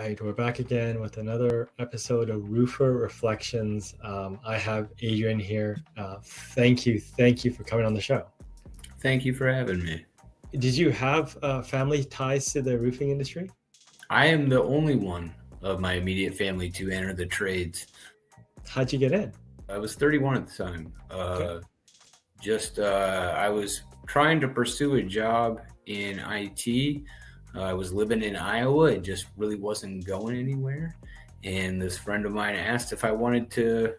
right, we're back again with another episode of Roofer Reflections. I have Adrian here. Thank you for coming on the show. Thank you for having me. Did you have family ties to the roofing industry? I am the only one of my immediate family to enter the trades. How'd you get in? I was 31 at the time. Okay. I was trying to pursue a job in IT. I was living in Iowa. It just really wasn't going anywhere. And this friend of mine asked if I wanted to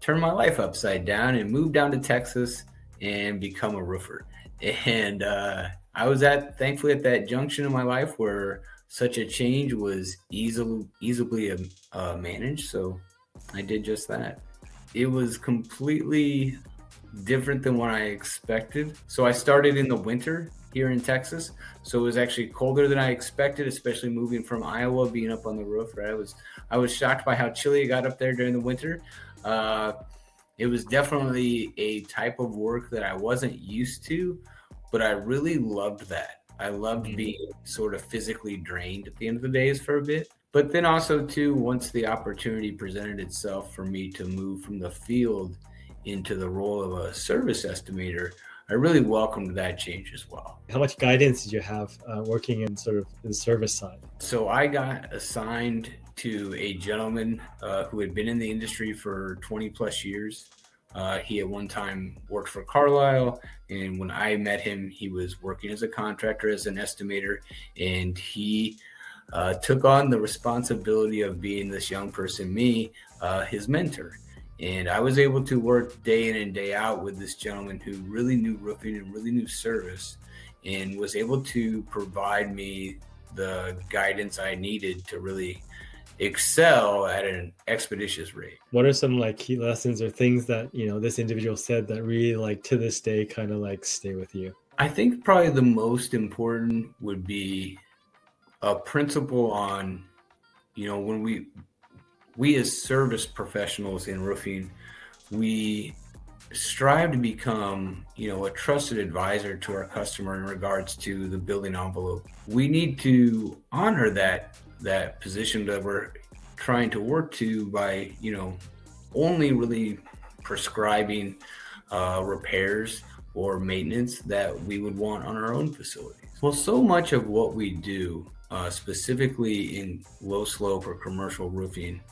turn my life upside down and move down to Texas and become a roofer. And I was thankfully at that junction in my life where such a change was easily managed. So I did just that. It was completely different than what I expected. So I started in the winter here in Texas. So it was actually colder than I expected, especially moving from Iowa, being up on the roof. Right? I was shocked by how chilly it got up there during the winter. It was definitely a type of work that I wasn't used to, but I really loved that. I loved being sort of physically drained at the end of the days for a bit. But then also too, once the opportunity presented itself for me to move from the field into the role of a service estimator, I really welcomed that change as well. How much guidance did you have working in sort of the service side? So I got assigned to a gentleman who had been in the industry for 20 plus years. He at one time worked for Carlisle, and when I met him, he was working as a contractor, as an estimator, and he took on the responsibility of being this young person, me, his mentor. And I was able to work day in and day out with this gentleman who really knew roofing and really knew service, and was able to provide me the guidance I needed to really excel at an expeditious rate. What are some like key lessons or things that, this individual said that really like to this day kind of like stay with you? I think probably the most important would be a principle on, when we as service professionals in roofing, we strive to become, a trusted advisor to our customer in regards to the building envelope. We need to honor that position that we're trying to work to by, only really prescribing repairs or maintenance that we would want on our own facilities. Well, so much of what we do, specifically in low slope or commercial roofing,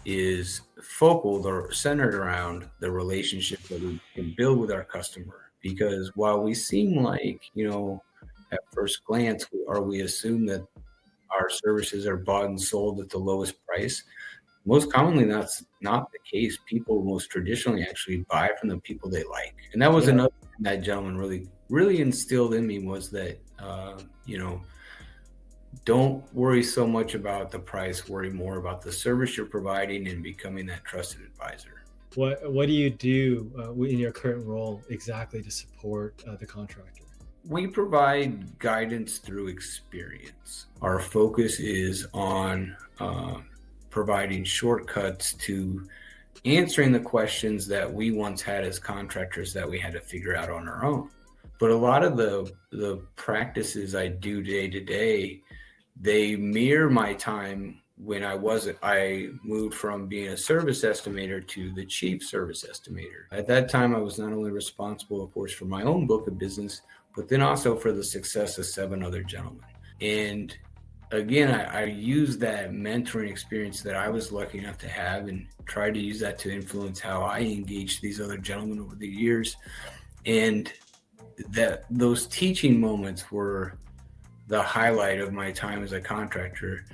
is focal or centered around the relationship that we can build with our customer. Because while we seem like, at first glance, we assume that our services are bought and sold at the lowest price, most commonly that's not the case. People most traditionally actually buy from the people they like. And that was another thing that gentleman really instilled in me, was that, don't worry so much about the price, worry more about the service you're providing and becoming that trusted advisor. What do you do in your current role exactly to support the contractor? We provide guidance through experience. Our focus is on providing shortcuts to answering the questions that we once had as contractors that we had to figure out on our own. But a lot of the practices I do day to day, they mirror my time when I moved from being a service estimator to the chief service estimator. At that time, I was not only responsible, of course, for my own book of business, but then also for the success of 7 other gentlemen. And again, I used that mentoring experience that I was lucky enough to have and tried to use that to influence how I engaged these other gentlemen over the years. And those teaching moments were the highlight of my time as a contractor.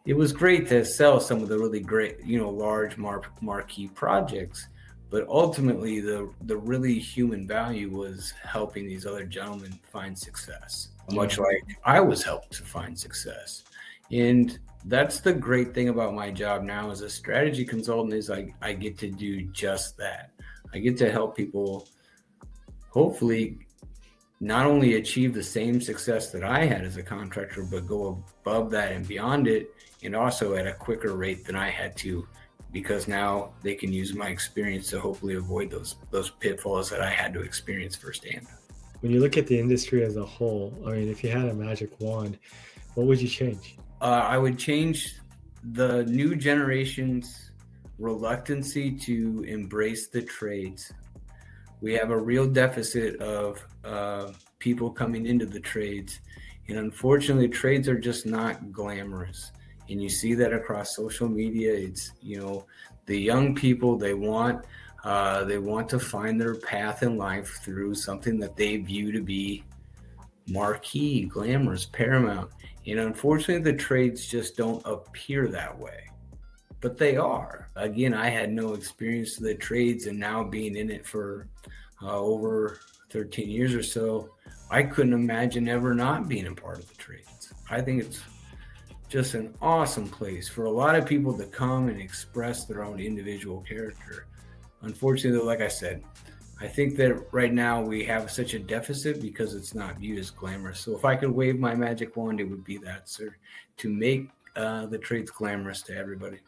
It was great to sell some of the really great, large marquee projects, but ultimately the really human value was helping these other gentlemen find success, much like I was helped to find success. And that's the great thing about my job now as a strategy consultant, is I get to do just that. I get to help people hopefully not only achieve the same success that I had as a contractor, but go above that and beyond it, and also at a quicker rate than I had to, because now they can use my experience to hopefully avoid those pitfalls that I had to experience firsthand. When you look at the industry as a whole, I mean, if you had a magic wand, what would you change? I would change the new generation's reluctancy to embrace the trades. We have a real deficit of people coming into the trades. And unfortunately, trades are just not glamorous. And you see that across social media. It's, the young people, they want to find their path in life through something that they view to be marquee, glamorous, paramount. And unfortunately, the trades just don't appear that way. But they are. Again, I had no experience with the trades, and now being in it for over 13 years or so, I couldn't imagine ever not being a part of the trades. I think it's just an awesome place for a lot of people to come and express their own individual character. Unfortunately, like I said, I think that right now we have such a deficit because it's not viewed as glamorous. So if I could wave my magic wand, it would be that, sir, to make the trades glamorous to everybody.